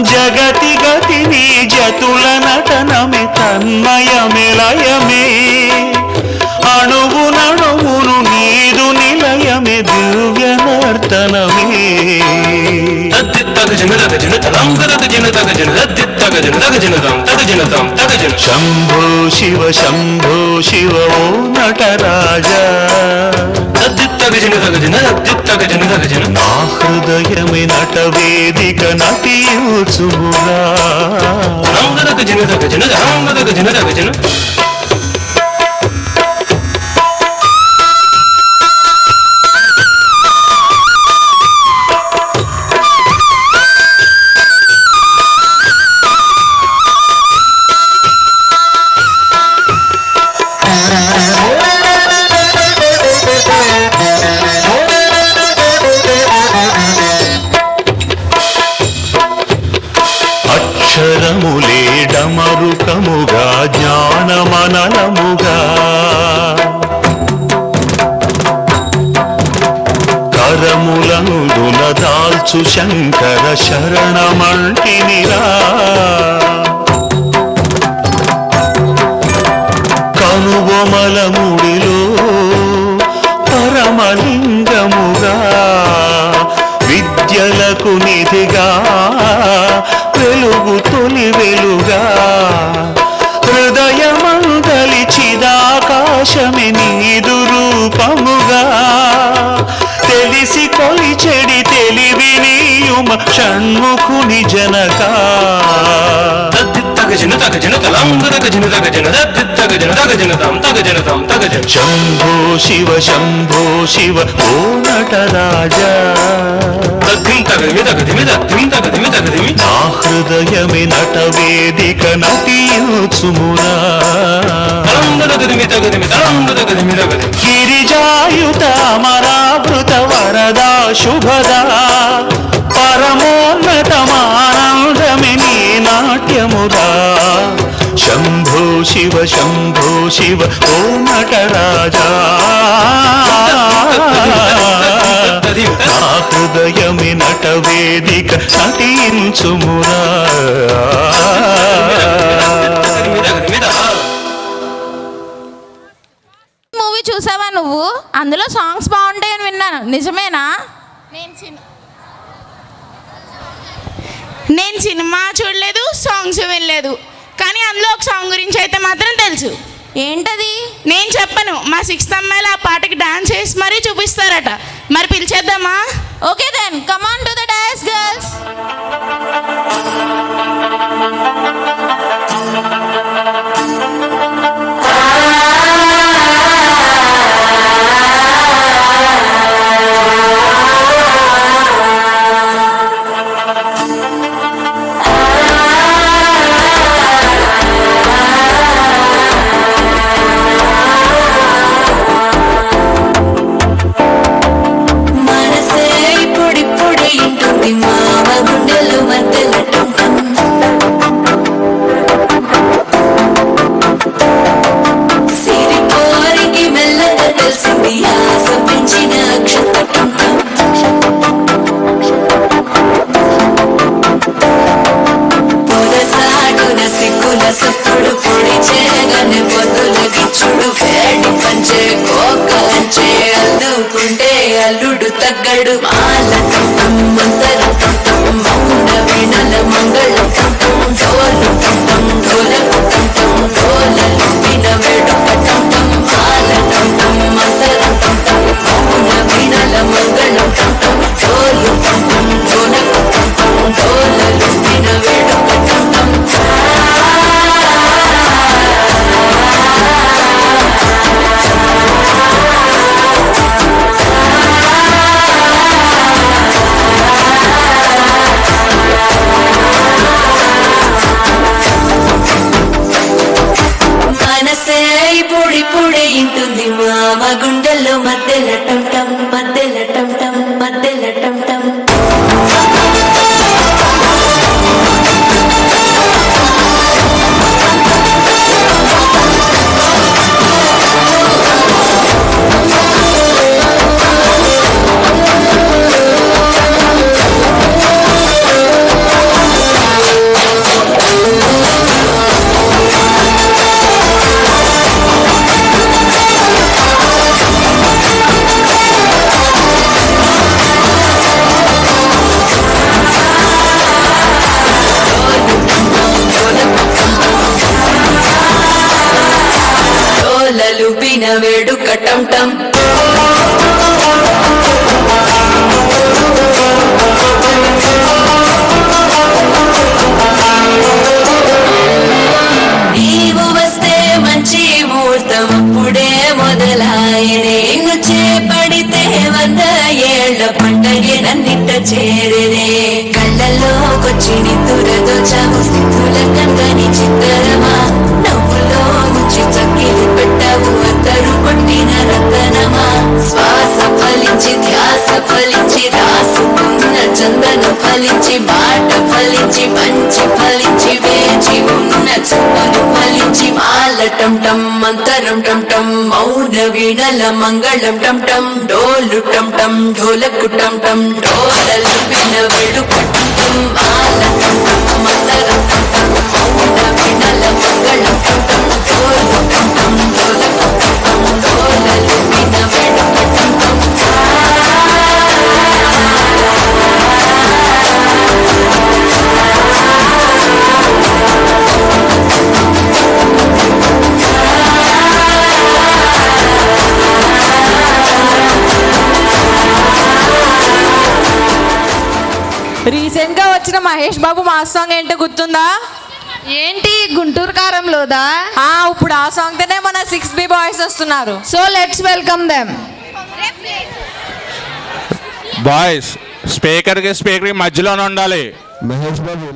జగతి గతి నీ జతుల నటనమే తన్మయమెలయమే అణువు నణువును నీదు నిలయమే దివ్య నర్తనమే శంభో శివ శంభో శివ ఓ నటరాజా నా హృదయమే నట వేదిక నటియుచుముగా అక్షరములే డమరుకముగా జ్ఞానమనలముగా కరములందున దాల్చు శంకర శరణమంటినిరా కనుబొమల ముడిలో పరమలింగముగా విద్యలకు నిధిగా వెలుగు తొలి వెలుగా హృదయమందలి చిదాకాశమి నీదు రూపముగా తెలిసి కొలిచెడి తెలివి నీయుమ షణ్ముఖుని జనకా శంభో శివ శంభో శివ ఓ నటరాజా నా హృదయమే నట వేదిక నటియుచుమురా గిరిజాయుత అమరావృత వరదా శుభదా పరమోన్నతమానందమే నీ నాట్యమురా శంభో శివ శంభో శివ ఓ నటరాజా నా హృదయమి నట వేదిక నటించుమురా మూవీ చూసావా నువ్వు? అందులో సాంగ్స్ బాగుంటాయని విన్నాను, నిజమేనా? నేను సినిమా చూడలేదు, సాంగ్స్ వినలేదు, కానీ అందులో ఒక సాంగ్ గురించి అయితే మాత్రం తెలుసు. ఏంటది? నేను చెప్పను, మా 6th అమ్మాయిలు ఆ పాటకి డాన్స్ చేసి మరీ చూపిస్తారట. మరి పిలిచేద్దామా? Okay then come on to the dance girls. అల్లుడు తగ్గడు మాల కంఠం మంతర కంఠం మౌన వీణల మంగళ కంఠం డోలు కంఠం డోలకు కంఠం డోలలు విన వేడుక కంఠం మాల కంఠం మంతర కంఠం మౌన వీణల మంగళ కంఠం డోలు కంఠం డోలకు కంఠం డోలలు విన వేడుక కంఠం టం టం మధ్యల టం టం లలుపిన వేడుక టం టం నీవు వస్తే మంచి ముహూర్తం అప్పుడే మొదలాయనే నిన్ను చేపడితే 100 ఏళ్ల పండగే నన్నిట్ట చేరేనే కళ్ళలోకొచ్చి నిద్దురదో చావు స్థితుల కందని చిత్తరమా నవ్వులో ముంచి చక్కిలి పెట్టావు అద్దరు కొట్టిన రతనమా శ్వాస ఫలించి ధ్యాస ఫలించి రాసుకున్న చందనం ఫలించి మాట ఫలించి మంచి ఫలించి వేచి ఉన్న చూపులు ఫలించి మాల టం టం మంతరం టం టం మౌన వీణల మంగళం టం టం డోలు టం టం ఢోలకు టం టం డోలలు విన వేడుక టం టం మాల టం టం మంతరం టం టం మౌన వీణల మంగళం టం టం డోలు టం టం ఢోలకు టం టం డోలలు విన వేడుక టం టం రీసెంట్ గా వచ్చిన మహేష్ బాబు మాస్ సాంగ్ ఏంటో గుర్తుందా? ఏంటి గుంటూరు కారంలోదా? ఇప్పుడు ఆ సాంగ్ తోనే మన 6B బాయ్స్ వస్తున్నారు. So let's welcome them. Boys speaker మధ్యలోనే ఉండాలి. మహేష్ బాబు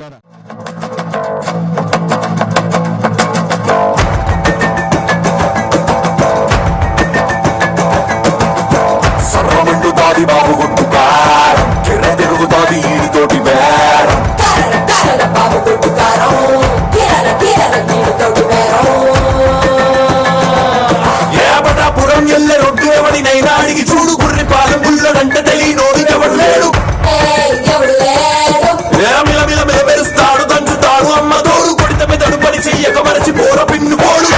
సర్రమండుతాది బాబు గుట్టుకారం కిర్ర తిరుగుతాది ఈడితోటి బేరం బాబు గుట్టుకారం ఏబటాపురం ఎల్లె రొడ్డు ఎవడినైనా అడిగి చూడు గుర్రి పాలెం బుల్లడంటే తెలియనోడు ఎవడు లేడు మిలమిల మెరుస్తాడు దంచుతాడు అమ్మ తోడు కొడిత మెదడు పని చెయ్యక మరచి పోర పిన్ను పోడు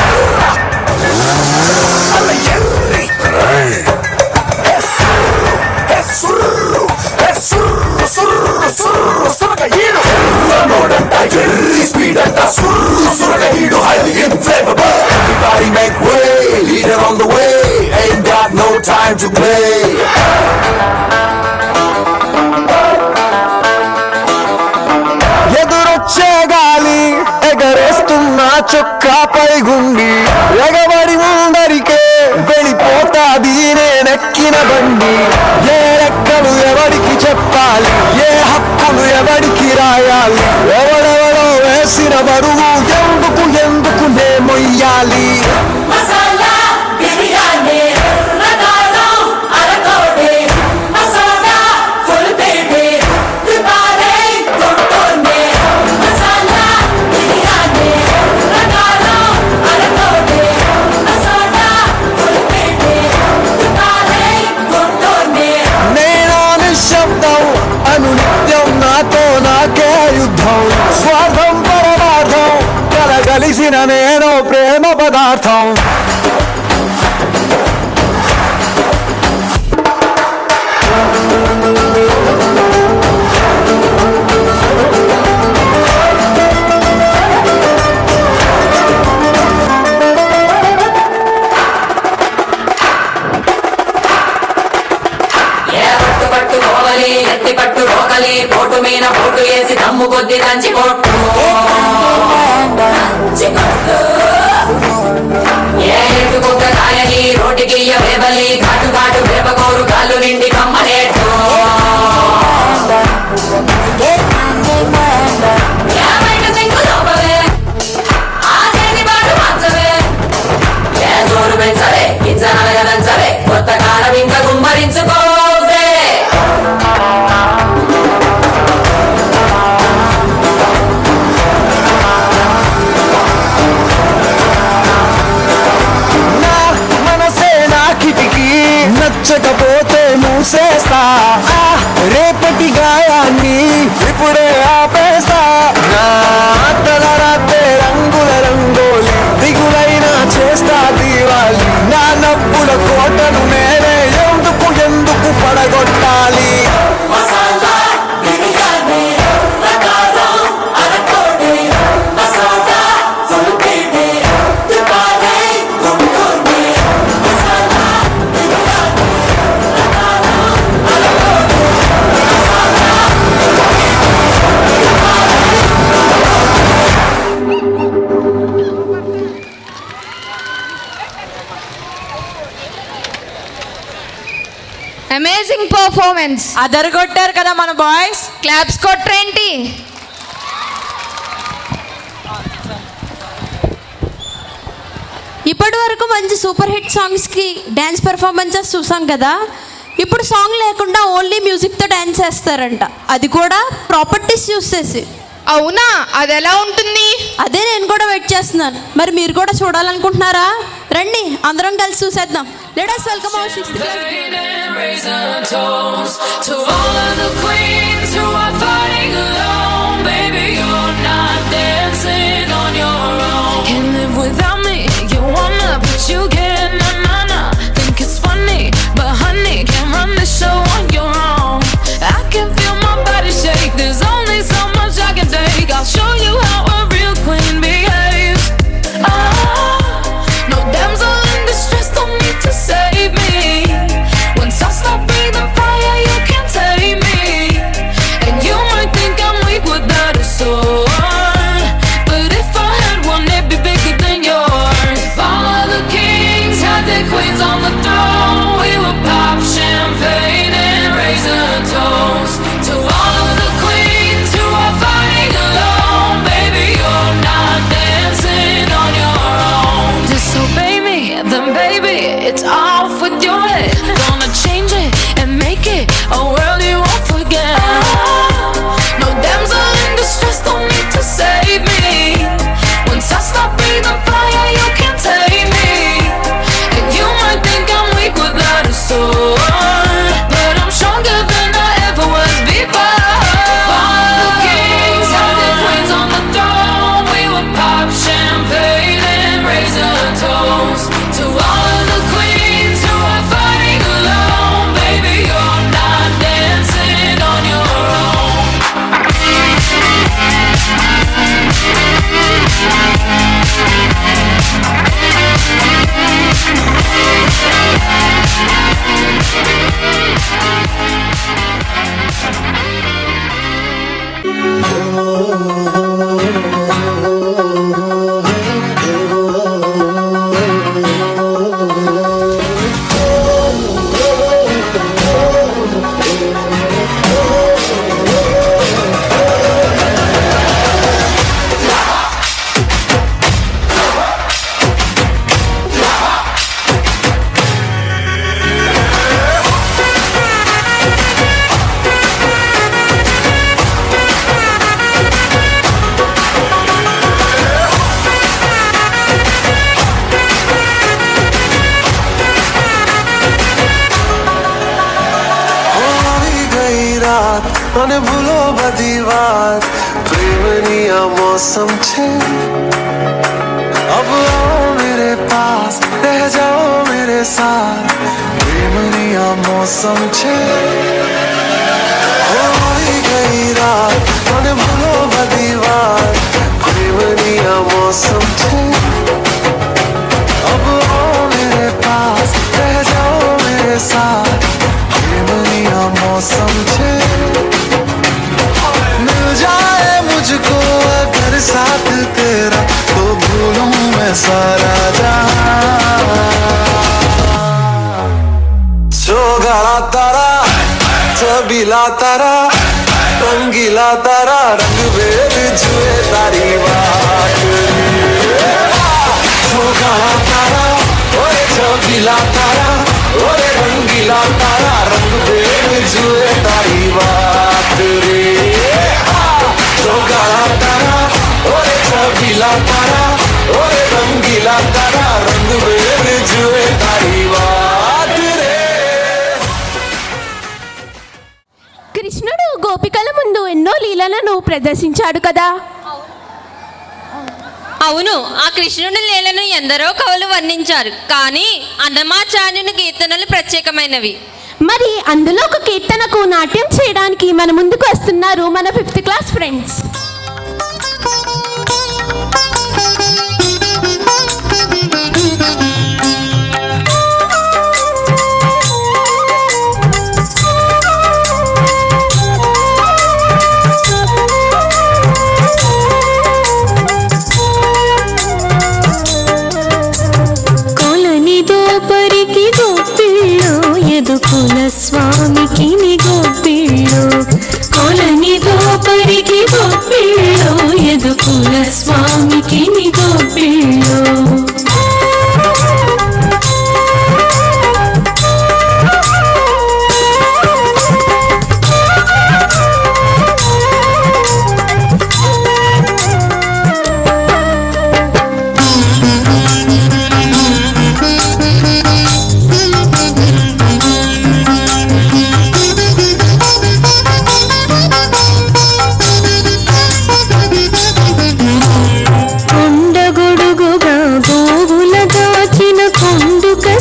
Everybody make way, leader on the way, ain't got no time to play. ఎదురొచ్చే గాలి ఎగరేస్తున్న చొక్కాపై గుండి ఎగబడి ముందరికే వెళ్ళిపోతాది నేనెక్కిన బండి ఏ రెక్కలు ఎవడికి చెప్పాలి ఏ హక్కులు ఎవడికి రాయాలి ఎవడెవడో వేసిన బరువు ఎందుకు నే మొయ్యాలి నేనా నిశ్శబ్దం అను నిత్యం నాతో నాకే యుద్ధం స్వార్థం పరమార్థం కలగలిసిన నేను ప్రేమ పదార్థం ఎత్తి పట్టు రోకలి పోటు మీద పోటు వేసి దమ్ము కొద్ది దంచి కొట్టు ఏటుకొక్క కాయని రోటికి వేబలి ఘాటు ఘాటు వేపకోరు కాళ్ళు నిండి కమ్మనేట్టు జోరు పెంచలే గింజ నలగదంచలే కొత్త కాలం ఇంకా గుమ్మరించుకో మూసేస్తా రేపటి గాయాన్ని ఇప్పుడే ఆపేస్తా నా తలరాతే రంగుల రంగోలి దిగులైనా చేస్తా దీవాలి నా నవ్వుల కోటను నేనే ఎందుకు పడగొట్టాలి అమేజింగ్ పర్ఫార్మెన్స్. అదరగొట్టారు కదా మన బాయ్స్. క్లాప్స్ కొట్టరేంటి? ఇప్పటి వరకు మంచి సూపర్ హిట్ సాంగ్స్కి డ్యాన్స్ పెర్ఫార్మెన్సెస్ చూసాం కదా. ఇప్పుడు సాంగ్ లేకుండా ఓన్లీ మ్యూజిక్తో డ్యాన్స్ చేస్తారంట, అది కూడా ప్రాపర్టీస్ యూస్ చేసి. అవునా? అది ఎలా ఉంటుంది? అదే నేను కూడా వెయిట్ చేస్తున్నాను. మరి మీరు కూడా చూడాలనుకుంటున్నారా? రండి అందరం కలిసి చూసేద్దాం. Let us welcome our 6th class. To all of the queens who are fighting alone, baby, you're not dancing on your own. Can't live without me, you wanna, but you can't. Na. Think it's funny, but honey, can't run the show on your own. I can feel my body shake, there's only so much I can take. I'll show you how a real queen behaves. No damsel in distress, don't need to save me. Once I stop breathing fire, you can't take me. And you might think I'm weak without a sword, but if I had one, it'd be bigger than yours. If all of the kings had their queens on the throne, we would pop champagne and raise a toast to all of the queens who are fighting alone. Baby, you're not dancing on your own. Disobey me, then baby, it's off with your head. Gonna change it and make it a world you won't forget. No damsel in distress, don't need to save me. Once I stop breathing fire, you can't take me. And you might think I'm weak without a sword, but I'm stronger than I ever was before. All the kings had their queens on the throne, we would pop champagne and raise a toast to all of the queens who are fighting alone. Baby, you're not dancing on your own. અને ભૂલો બધી વાત પ્રેમની આ મૌસમ છે अब आओ मेरे पास रह जाओ मेरे साथ प्रेमनी आ मौसम छे होई गई रात અને ભૂલો બધી વાત પ્રેમની આ मौसम छे अब आओ मेरे पास रह जाओ मेरे साथ प्रेमनी आ मौसम छे मिल जाए मुझको अगर साथ तेरा तो भूलूं मैं सारा जहां चौगाड़ा तारा छबीला तारा रंगीला तारा रंग भेद जुए तारी बात चौगाड़ा तारा ओए छबीला तारा ओए रंगीला तारा रंग भेद जुए तारी बात रे चौगाड़ा तारा ओए छबीला तारा ओए रंगीला तारा रंग भेद जुए तारी बात रे కృష్ణుడు గోపికల ముందు ఎన్నో లీలలను ప్రదర్శించాడు కదా. అవును, ఆ కృష్ణుడి లీలను ఎందరో కవులు వర్ణించారు, కానీ అన్నమాచార్యుని కీర్తనలు ప్రత్యేకమైనవి. మరి అందులో ఒక కీర్తనకు నాట్యం చేయడానికి మన ముందుకు వస్తున్నారు మన 5th క్లాస్ ఫ్రెండ్స్. స్వామికి ని గోపిళ్ళో కొలని దోపరికి గోపిళ్ళో ఎదుకుల స్వామికి ని గోపిళ్ళో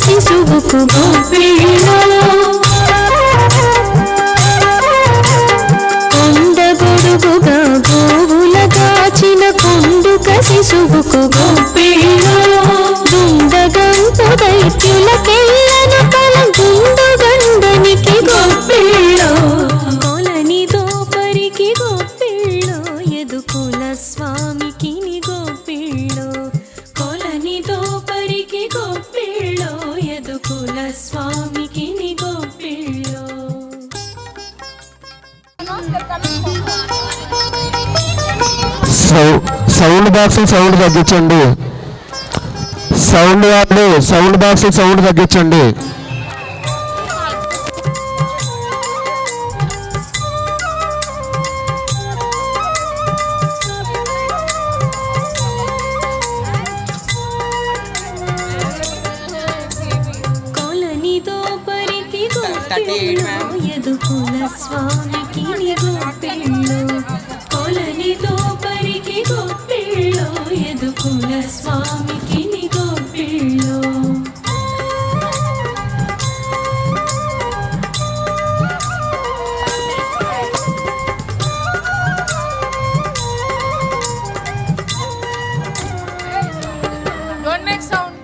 శిశువుకు గోపిళ్ళో కొండ గొడుగుగా గోవుల దాచిన కొండుక శిశువుకు గోపిళ్ళో దుండగంపు దైత్యులకెళ్ళను కల గుండు గండనికి గోపిళ్ళో కొలని దోపరికి గోపిళ్ళో ఎదుకుల స్వామికి ని గోపిళ్ళో కొలని దోపరికి గోపిళ్ళో ఎదుకుల స్వామికి ని గోపిళ్ళో. సౌండ్ బాక్స్ సౌండ్ తగ్గించండి. సౌండ్ వాళ్ళు సౌండ్ బాక్స్ సౌండ్ తగ్గించండి. ఎదుకుల స్వామికి ని గోపిళ్ళో కొలని దోపరికి గోపిళ్ళో ఎదుకుల స్వామికి ని గోపిళ్ళో. Don't make sound.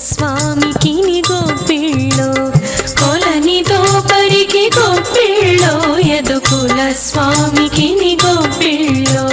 స్వామికి ని గోపిళ్ళో కొలని దోపరికి గోపిళ్ళో ఎదుకుల స్వామికి ని గోపిళ్ళో.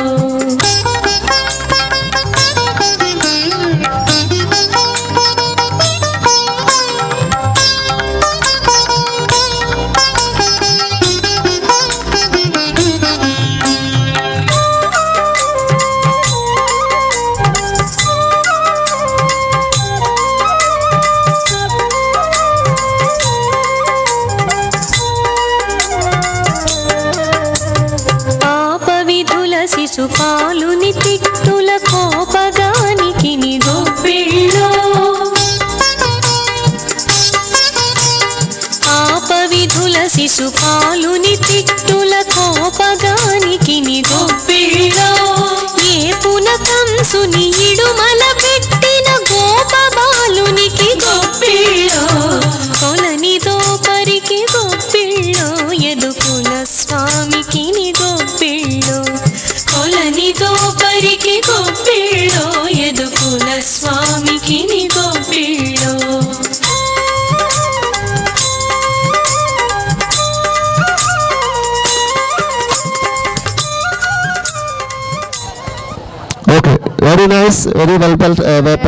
శిశుపాలుని తిట్టుల కోపగానికి ని గోపిళ్ళో పాప విధుల శిశుపాలుని తిట్టుల కోపగానికి ని గోపిళ్ళో ఏ పున కంసుని ఇడుమల పెట్టిన గోప బాలునికి గోపిళ్ళో కొలని దోపరికి గోపిళ్ళో ఎదుకుల స్వామికి ని గోపిళ్ళో కొలని దోపరికి గోపిళ్ళో ఎదుకుల స్వామికి ని గోపిళ్ళో. Nice very well